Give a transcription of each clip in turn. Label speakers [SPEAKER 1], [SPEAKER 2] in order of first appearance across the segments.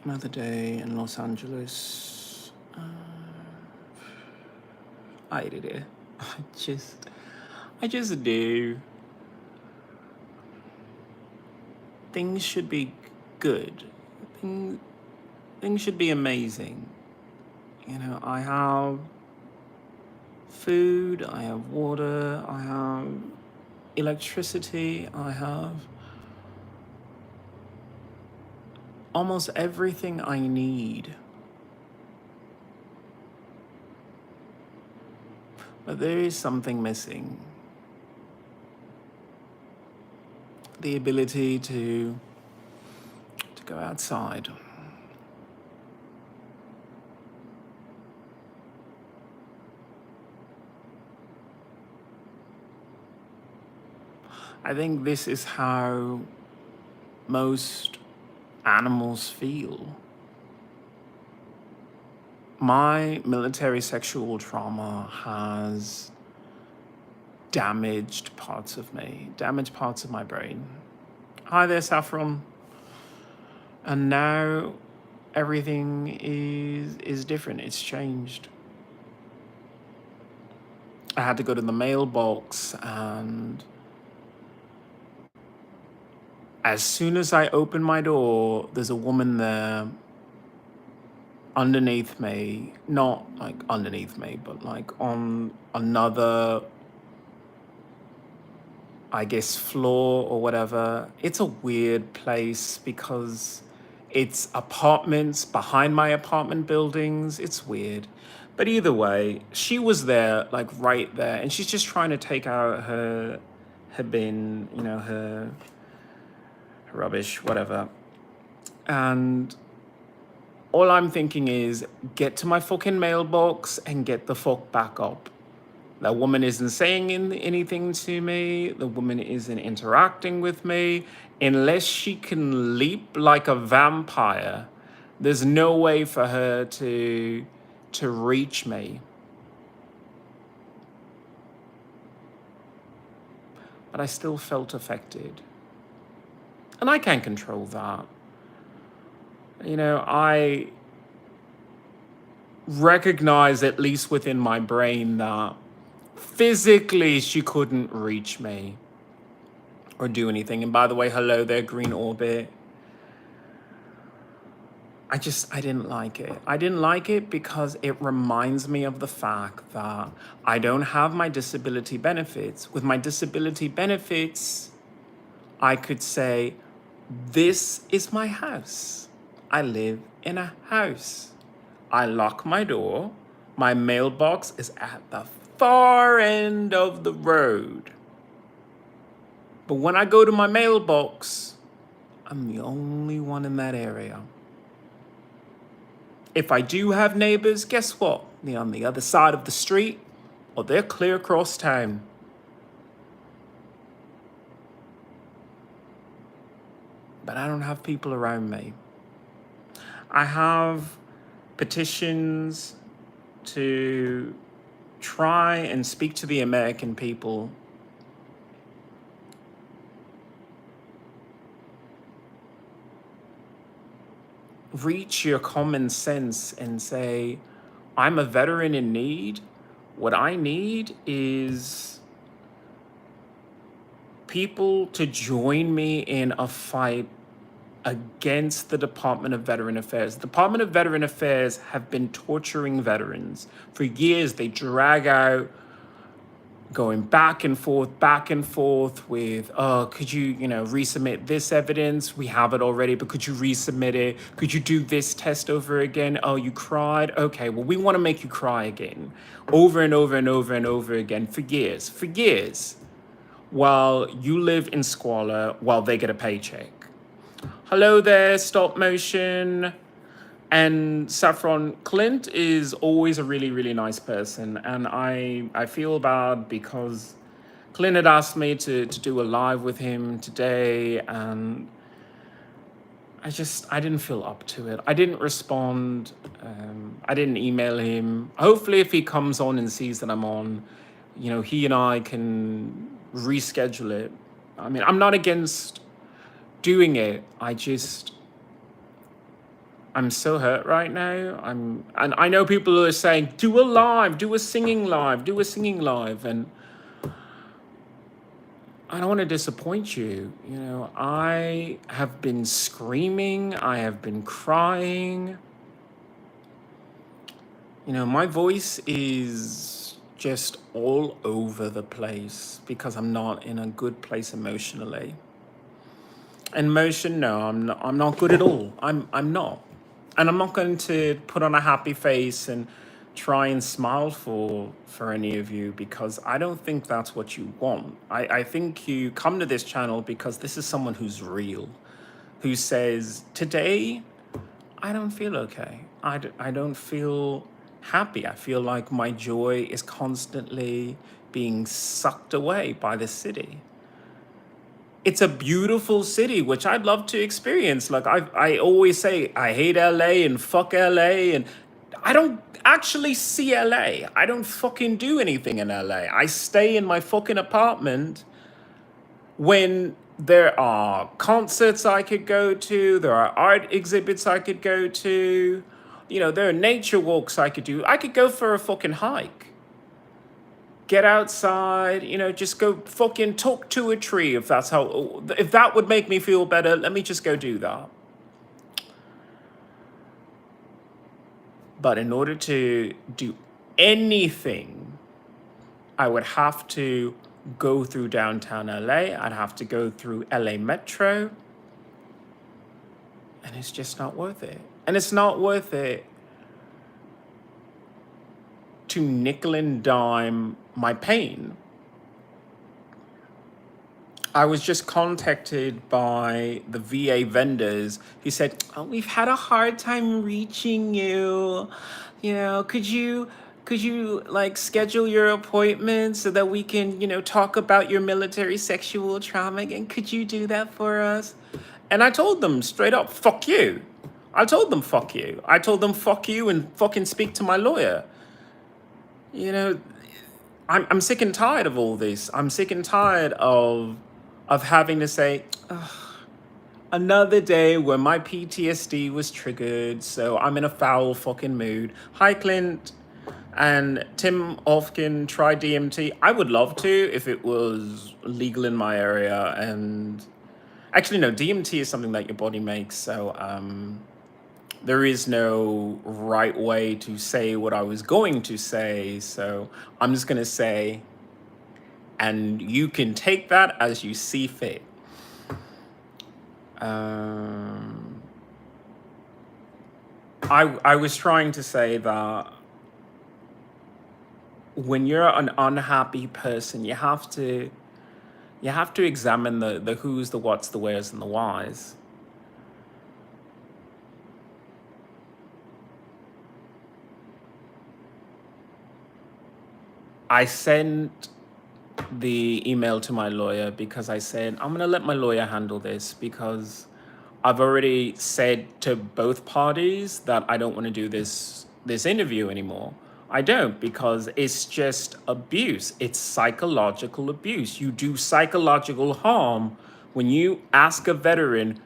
[SPEAKER 1] Another day in Los Angeles. I hated it. I just do. Things should be good. Things should be amazing. You know, I have food, I have water, I have electricity, I have almost everything I need. But there is something missing. The ability to go outside. I think this is how most animals feel. My military sexual trauma has damaged parts of me, damaged parts of my brain. Hi there, Saffron. And now everything is different. It's changed. I had to go to the mailbox, and as soon as I open my door, there's a woman there underneath me, not like underneath me, but like on another, I guess, floor or whatever. It's a weird place because it's apartments behind my apartment buildings. It's weird. But either way, she was there, like right there, and she's just trying to take out her bin, you know, her rubbish, whatever. And all I'm thinking is, get to my fucking mailbox and get the fuck back up. That woman isn't saying anything to me. The woman isn't interacting with me. Unless she can leap like a vampire, there's no way for her to reach me. But I still felt affected. And I can't control that. You know, I recognize, at least within my brain, that physically she couldn't reach me or do anything. And by the way, hello there, Green Orbit. I didn't like it. I didn't like it because it reminds me of the fact that I don't have my disability benefits. With my disability benefits, I could say, this is my house. I live in a house. I lock my door. My mailbox is at the far end of the road. But when I go to my mailbox, I'm the only one in that area. If I do have neighbors, guess what? They're on the other side of the street, or they're clear across town. But I don't have people around me. I have petitions to try and speak to the American people. Reach your common sense and say, I'm a veteran in need. What I need is people to join me in a fight against the Department of Veteran Affairs. The Department of Veteran Affairs have been torturing veterans. For years, they drag out, going back and forth with, oh, could you, resubmit this evidence? We have it already, but could you resubmit it? Could you do this test over again? Oh, you cried? Okay, well, we want to make you cry again. Over and over and over and over again for years, while you live in squalor while they get a paycheck. Hello there, stop motion. And Saffron, Clint is always a really, really nice person. And I feel bad because Clint had asked me to do a live with him today, and I didn't feel up to it. I didn't respond. I didn't email him. Hopefully if he comes on and sees that I'm on, he and I can reschedule it. I mean, I'm not against doing it. I'm so hurt right now. And I know people are saying, do a live, do a singing live, do a singing live. And I don't want to disappoint you. You know, I have been screaming, I have been crying. You know, my voice is just all over the place because I'm not in a good place emotionally. Emotion, no, I'm not good at all. I'm not. And I'm not going to put on a happy face and try and smile for any of you because I don't think that's what you want. I think you come to this channel because this is someone who's real, who says, today I don't feel okay. I don't feel happy. I feel like my joy is constantly being sucked away by the city. It's a beautiful city, which I'd love to experience. Like I always say, I hate LA and fuck LA, and I don't actually see LA. I don't fucking do anything in LA. I stay in my fucking apartment when there are concerts I could go to, there are art exhibits I could go to, you know, there are nature walks I could do. I could go for a fucking hike. Get outside, you know, just go fucking talk to a tree if that would make me feel better, let me just go do that. But in order to do anything, I would have to go through downtown LA, I'd have to go through LA Metro, and it's just not worth it. And it's not worth it to nickel and dime my pain. I was just contacted by the VA vendors who said, oh, we've had a hard time reaching you. You know, could you like schedule your appointment so that we can, you know, talk about your military sexual trauma again? Could you do that for us? And I told them straight up, fuck you. I told them, fuck you. I told them, fuck you and fucking speak to my lawyer. You know, I'm sick and tired of all this. I'm sick and tired of having to say, ugh, another day where my PTSD was triggered, so I'm in a foul fucking mood. Hi, Clint and Tim Ofkin, try DMT. I would love to if it was legal in my area. And actually, no, DMT is something that your body makes, so there is no right way to say what I was going to say, so I'm just going to say, and you can take that as you see fit. I was trying to say that when you're an unhappy person, you have to examine the who's, the what's, the where's, and the why's. I sent the email to my lawyer because I said, I'm going to let my lawyer handle this because I've already said to both parties that I don't want to do this interview anymore. I don't, because it's just abuse. It's psychological abuse. You do psychological harm when you ask a veteran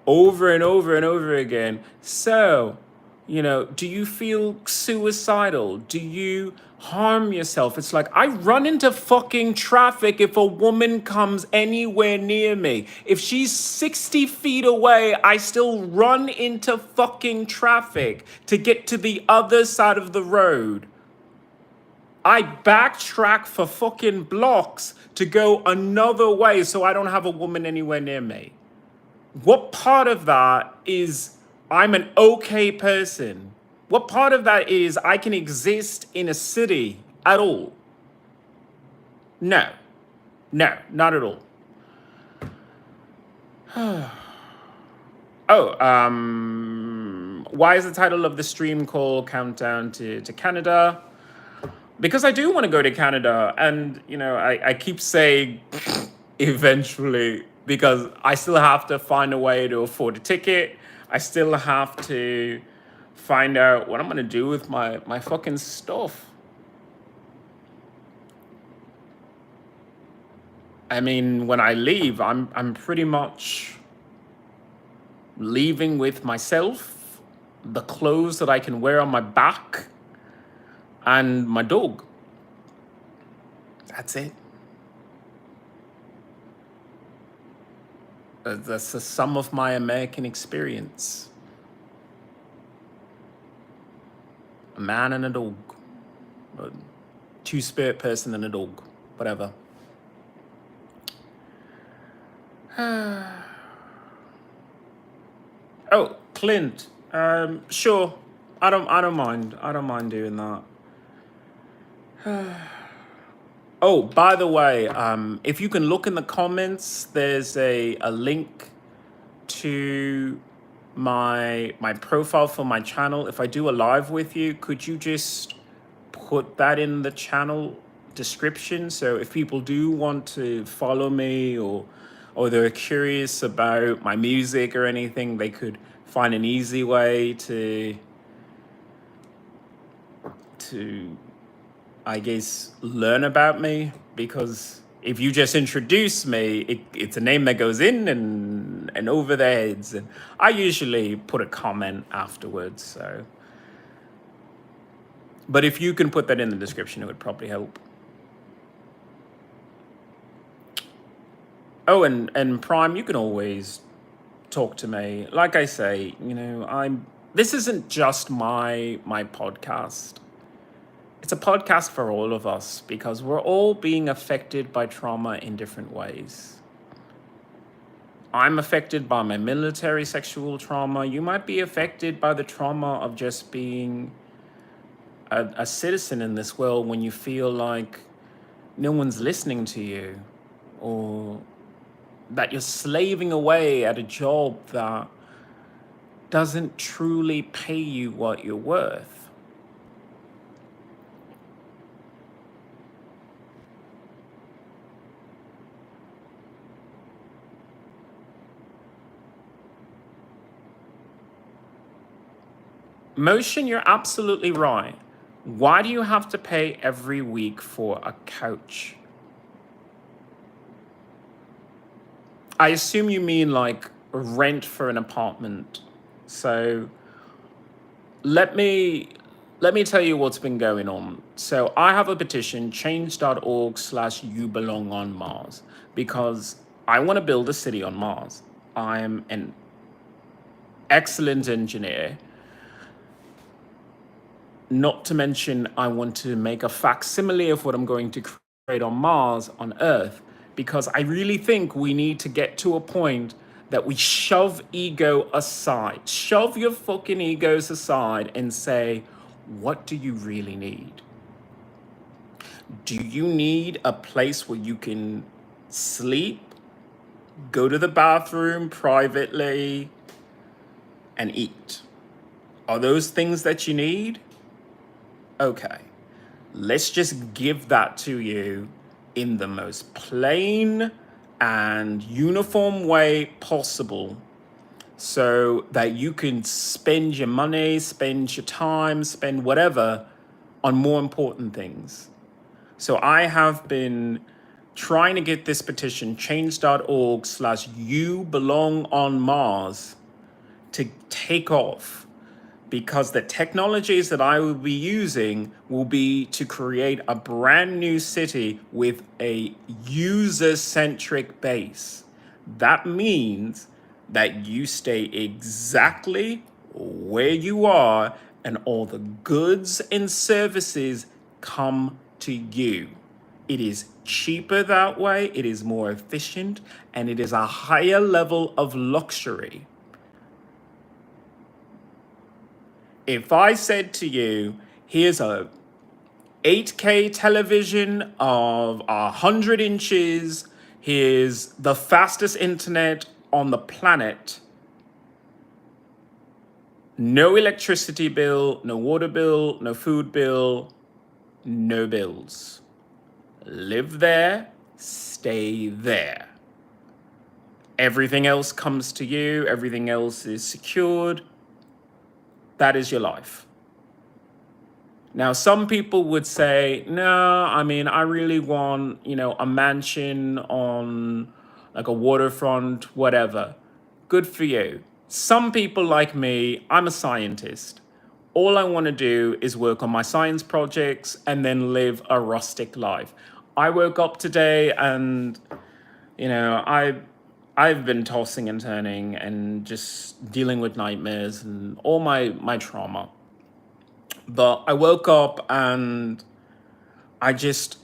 [SPEAKER 1] over and over and over again, so, you know, do you feel suicidal? Do you harm yourself? It's like, I run into fucking traffic if a woman comes anywhere near me. If she's 60 feet away, I still run into fucking traffic to get to the other side of the road. I backtrack for fucking blocks to go another way so I don't have a woman anywhere near me. What part of that is I'm an okay person? What part of that is I can exist in a city at all? No, not at all. Why is the title of the stream called Countdown to Canada? Because I do want to go to Canada, and, you know, I keep saying eventually, because I still have to find a way to afford a ticket. I still have to find out what I'm going to do with my fucking stuff. I mean, when I leave, I'm pretty much leaving with myself, the clothes that I can wear on my back, and my dog. That's it. That's the sum of my American experience. A man and a dog. A two-spirit person and a dog. Whatever. Oh, Clint. Sure. I don't mind. I don't mind doing that. Oh, by the way, if you can look in the comments, there's a link to my profile for my channel. If I do a live with you, could you just put that in the channel description? So if people do want to follow me, or they're curious about my music or anything, they could find an easy way to I guess learn about me. Because if you just introduce me, it's a name that goes in and over their heads, and I usually put a comment afterwards. So, but if you can put that in the description, it would probably help. Oh, and Prime, you can always talk to me. Like I say, this isn't just my podcast. It's a podcast for all of us, because we're all being affected by trauma in different ways. I'm affected by my military sexual trauma. You might be affected by the trauma of just being a citizen in this world, when you feel like no one's listening to you, or that you're slaving away at a job that doesn't truly pay you what you're worth. Motion, you're absolutely right. Why do you have to pay every week for a couch? I assume you mean like rent for an apartment. So let me tell you what's been going on. So I have a petition, change.org/YouBelongOnMars, because I want to build a city on Mars. I'm an excellent engineer. Not to mention, I want to make a facsimile of what I'm going to create on Mars, on Earth, because I really think we need to get to a point that we shove ego aside. Shove your fucking egos aside and say, what do you really need? Do you need a place where you can sleep, go to the bathroom privately, and eat? Are those things that you need? Okay, let's just give that to you in the most plain and uniform way possible, so that you can spend your money, spend your time, spend whatever on more important things. So I have been trying to get this petition, change.org/YouBelongOnMars, to take off, because the technologies that I will be using will be to create a brand new city with a user-centric base. That means that you stay exactly where you are, and all the goods and services come to you. It is cheaper that way, it is more efficient, and it is a higher level of luxury. If I said to you, here's a 8K television of 100 inches, here's the fastest internet on the planet, no electricity bill, no water bill, no food bill, no bills. Live there, stay there. Everything else comes to you, everything else is secured. That is your life. Now, some people would say, no, I mean, I really want, a mansion on like a waterfront, whatever. Good for you. Some people like me, I'm a scientist. All I want to do is work on my science projects and then live a rustic life. I woke up today and, you know, I've been tossing and turning and just dealing with nightmares and all my trauma. But I woke up and I just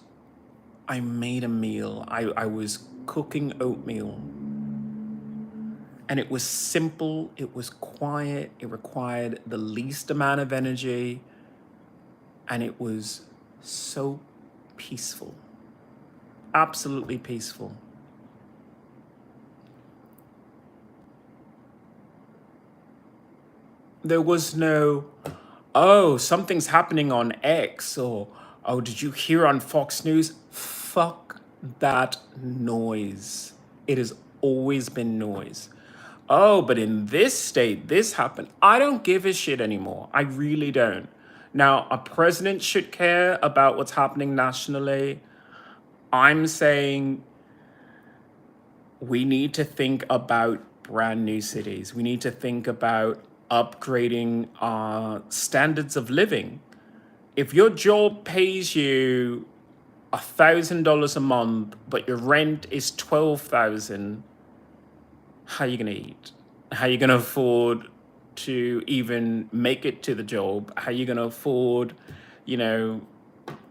[SPEAKER 1] I made a meal. I was cooking oatmeal. And it was simple, it was quiet, it required the least amount of energy, and it was so peaceful. Absolutely peaceful. There was no, oh, something's happening on X, or, oh, did you hear on Fox News? Fuck that noise. It has always been noise. Oh, but in this state, this happened. I don't give a shit anymore. I really don't. Now, a president should care about what's happening nationally. I'm saying we need to think about brand new cities. We need to think about upgrading our standards of living. If your job pays you $1,000 a month, but your rent is 12,000, how are you gonna eat? How are you gonna afford to even make it to the job? How are you gonna afford, you know,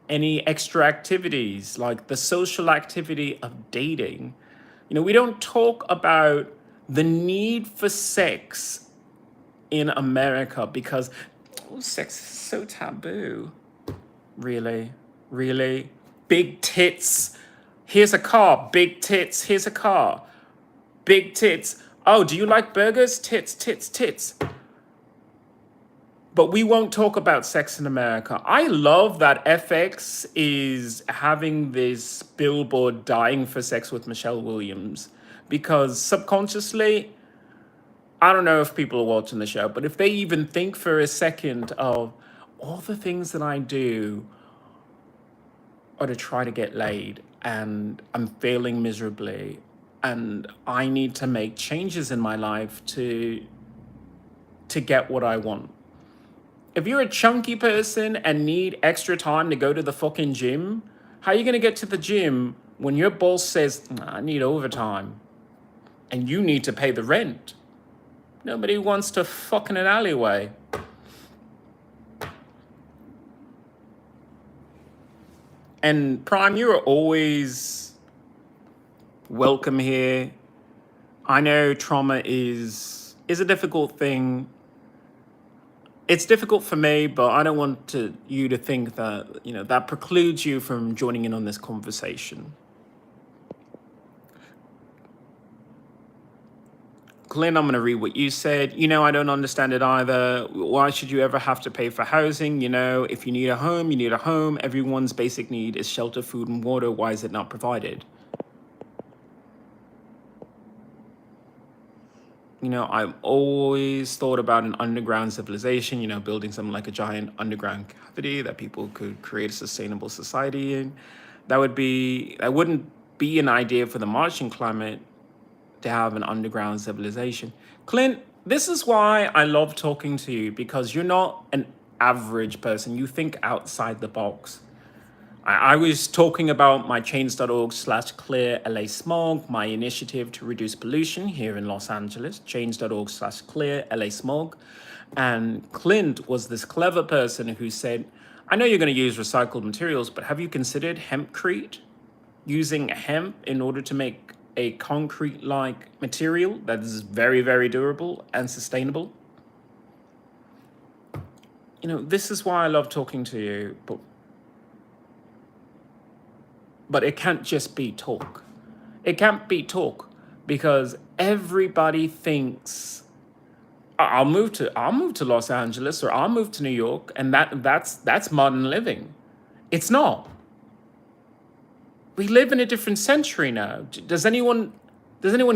[SPEAKER 1] any extra activities like the social activity of dating? You know, we don't talk about the need for sex in America because sex is so taboo. Really? Really? Big tits. Here's a car. Big tits. Here's a car. Big tits. Oh, do you like burgers? Tits, tits, tits. But we won't talk about sex in America. I love that FX is having this billboard dying for sex with Michelle Williams because subconsciously, I don't know if people are watching the show, but if they even think for a second of all the things that I do are to try to get laid and I'm failing miserably and I need to make changes in my life to get what I want. If you're a chunky person and need extra time to go to the fucking gym, how are you going to get to the gym when your boss says, I need overtime and you need to pay the rent? Nobody wants to fuck in an alleyway. And Prime, you are always welcome here. I know trauma is a difficult thing. It's difficult for me, but I don't want you to think that, you know, that precludes you from joining in on this conversation. Glenn, I'm going to read what you said. You know, I don't understand it either. Why should you ever have to pay for housing? You know, if you need a home, you need a home. Everyone's basic need is shelter, food, and water. Why is it not provided? You know, I've always thought about an underground civilization, you know, building something like a giant underground cavity that people could create a sustainable society in. That wouldn't be an idea for the Martian climate to have an underground civilization. Clint, this is why I love talking to you, because you're not an average person. You think outside the box. I was talking about my change.org/clear LA smog, my initiative to reduce pollution here in Los Angeles, change.org/clear LA smog. And Clint was this clever person who said, I know you're going to use recycled materials, but have you considered hempcrete? Using hemp in order to make a concrete-like material that is very, very durable and sustainable? You know, this is why I love talking to you, but it can't just be talk. It can't be talk because everybody thinks I'll move to Los Angeles or I'll move to New York and that's modern living. It's not. We live in a different century now. Does anyone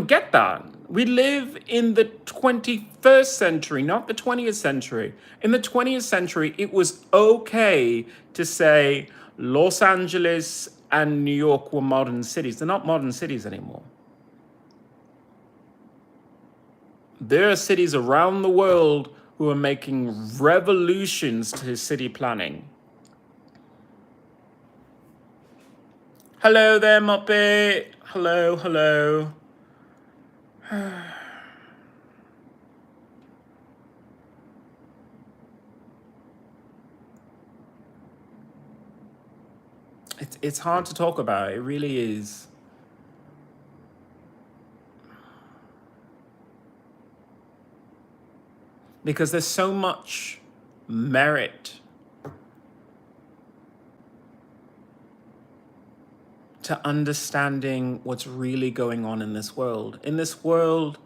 [SPEAKER 1] get that? We live in the 21st century, not the 20th century. In the 20th century, it was okay to say Los Angeles and New York were modern cities. They're not modern cities anymore. There are cities around the world who are making revolutions to city planning. Hello there, Muppet. Hello, hello. It's hard to talk about. It really is. Because there's so much merit to understanding what's really going on in this world. In this world,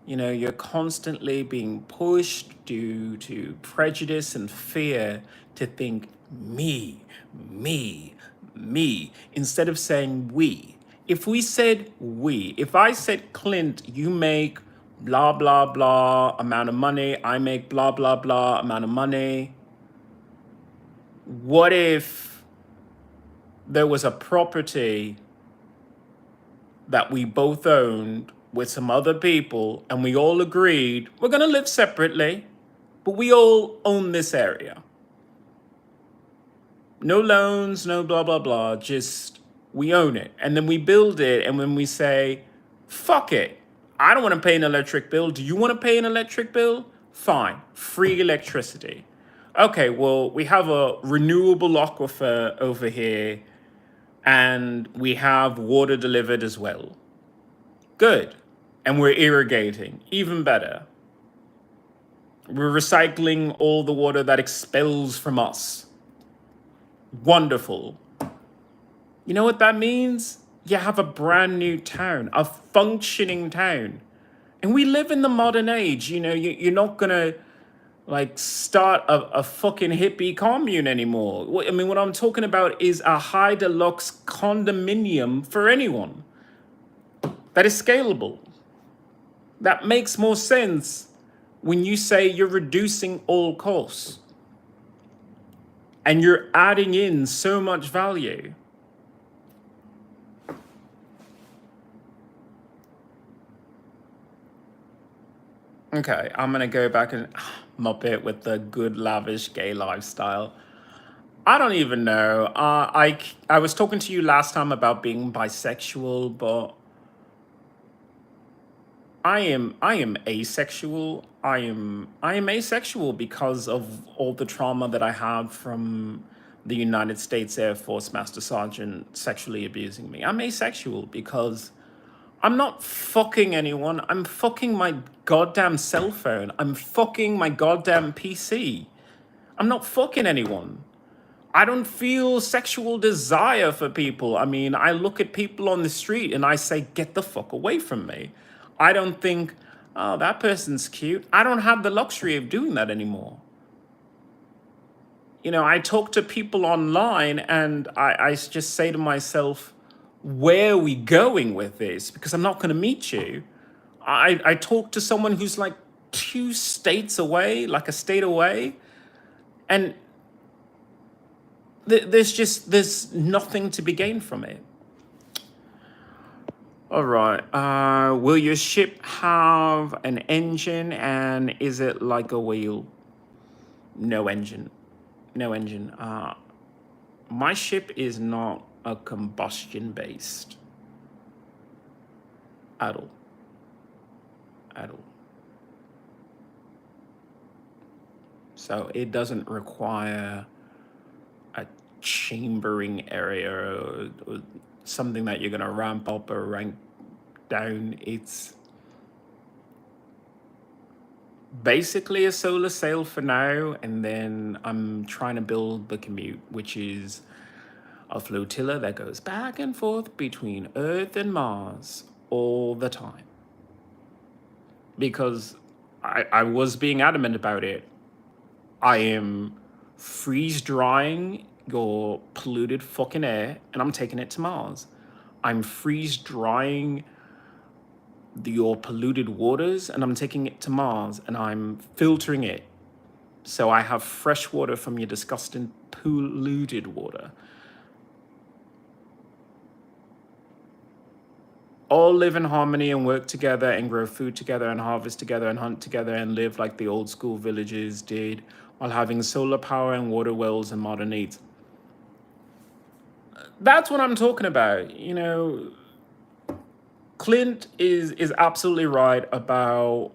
[SPEAKER 1] you know, you're constantly being pushed due to prejudice and fear to think me, me, me, instead of saying we. If we said we, if I said, Clint, you make blah, blah, blah amount of money, I make blah, blah, blah amount of money, what if there was a property that we both owned with some other people and we all agreed we're going to live separately, but we all own this area? No loans, no blah, blah, blah, just we own it. And then we build it, and when we say, fuck it, I don't want to pay an electric bill. Do you want to pay an electric bill? Fine, free electricity. Okay, well, we have a renewable aquifer over here, and we have water delivered as well. Good. And we're irrigating, even better. We're recycling all the water that expels from us. Wonderful. You know what that means? You have a brand new town, a functioning town. And we live in the modern age. You know, you're not going to like start a fucking hippie commune anymore. I mean, what I'm talking about is a high deluxe condominium for anyone that is scalable. That makes more sense when you say you're reducing all costs and you're adding in so much value. Okay, I'm gonna go back and Muppet with the good lavish gay lifestyle. I don't even know. I was talking to you last time about being bisexual, but I am asexual. I am asexual because of all the trauma that I have from the United States Air Force Master Sergeant sexually abusing me. I'm asexual because I'm not fucking anyone. I'm fucking my goddamn cell phone. I'm fucking my goddamn PC. I'm not fucking anyone. I don't feel sexual desire for people. I mean, I look at people on the street and I say, get the fuck away from me. I don't think, oh, that person's cute. I don't have the luxury of doing that anymore. You know, I talk to people online and I just say to myself, where are we going with this? Because I'm not going to meet you. I talk to someone who's like 2 states away, like a state away, and there's nothing to be gained from it. All right. Will your ship have an engine, and is it like a wheel? No engine. No engine. My ship is not a combustion based at all. At all. So it doesn't require a chambering area or something that you're gonna ramp up or rank down. It's basically a solar sail for now, and then I'm trying to build the commute, which is a flotilla that goes back and forth between Earth and Mars all the time. Because I was being adamant about it. I am freeze drying your polluted fucking air and I'm taking it to Mars. I'm freeze drying your polluted waters and I'm taking it to Mars and I'm filtering it. So I have fresh water from your disgusting polluted water. all live in harmony and work together and grow food together and harvest together and hunt together and live like the old school villages did while having solar power and water wells and modern needs. That's what I'm talking about. You know, Clint is absolutely right about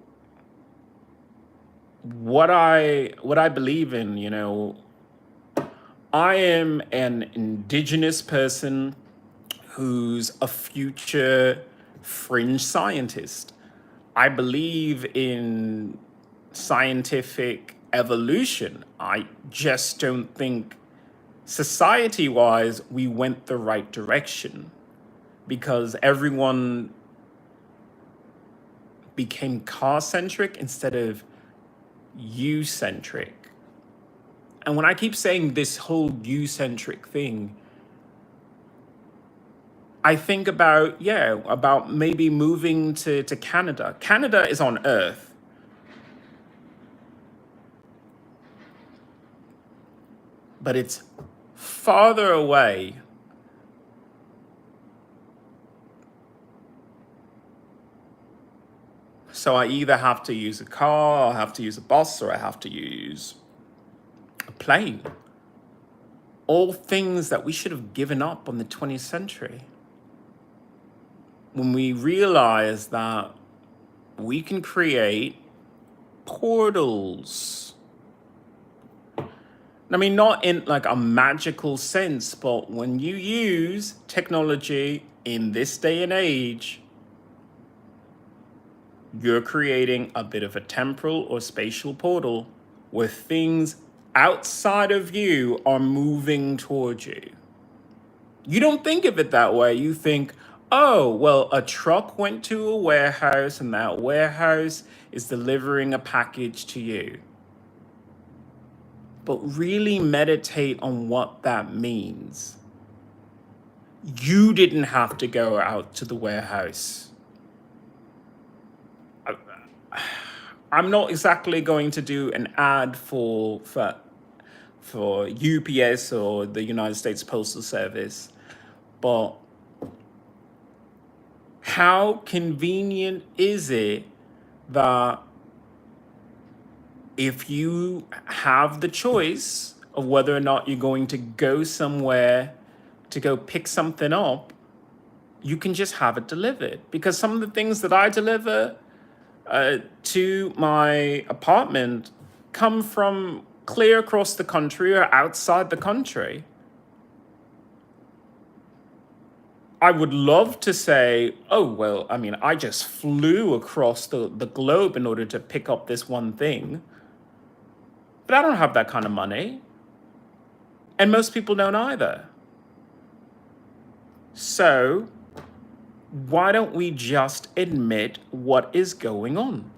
[SPEAKER 1] what I believe in. You know, I am an indigenous person who's a future fringe scientist. I believe in scientific evolution. I just don't think society-wise we went the right direction because everyone became car-centric instead of you-centric. And when I keep saying this whole you-centric thing, I think about, yeah, about maybe moving to Canada. Canada is on Earth. But it's farther away. So I either have to use a car, I have to use a bus, or I have to use a plane. All things that we should have given up on the 20th century. When we realize that we can create portals. I mean, not in like a magical sense, but when you use technology in this day and age, you're creating a bit of a temporal or spatial portal where things outside of you are moving towards you. You don't think of it that way. You think, oh, well, a truck went to a warehouse and that warehouse is delivering a package to you. But really meditate on what that means. You didn't have to go out to the warehouse. I'm not exactly going to do an ad for UPS or the United States Postal Service, but how convenient is it that if you have the choice of whether or not you're going to go somewhere to go pick something up, you can just have it delivered? Because some of the things that I deliver to my apartment come from clear across the country or outside the country. I would love to say, oh, well, I mean, I just flew across the globe in order to pick up this one thing. But I don't have that kind of money. And most people don't either. So why don't we just admit what is going on?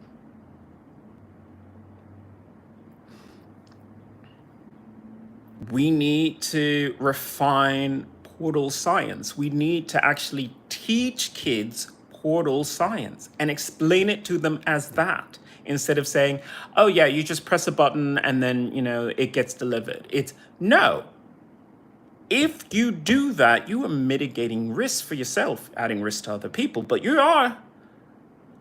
[SPEAKER 1] We need to refine portal science. We need to actually teach kids portal science and explain it to them as that, instead of saying, oh yeah, you just press a button and then, you know, it gets delivered. It's no. If you do that, you are mitigating risks for yourself, adding risk to other people, but you are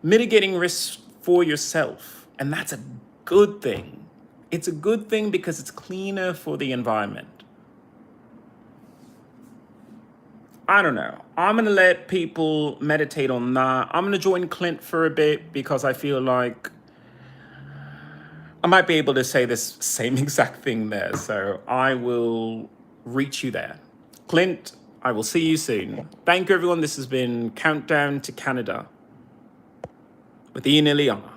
[SPEAKER 1] mitigating risks for yourself. And that's a good thing. It's a good thing because it's cleaner for the environment. I don't know. I'm going to let people meditate on that. I'm going to join Clint for a bit because I feel like I might be able to say this same exact thing there. So I will reach you there. Clint, I will see you soon. Thank you, everyone. This has been Countdown to Canada with IanXIlyana.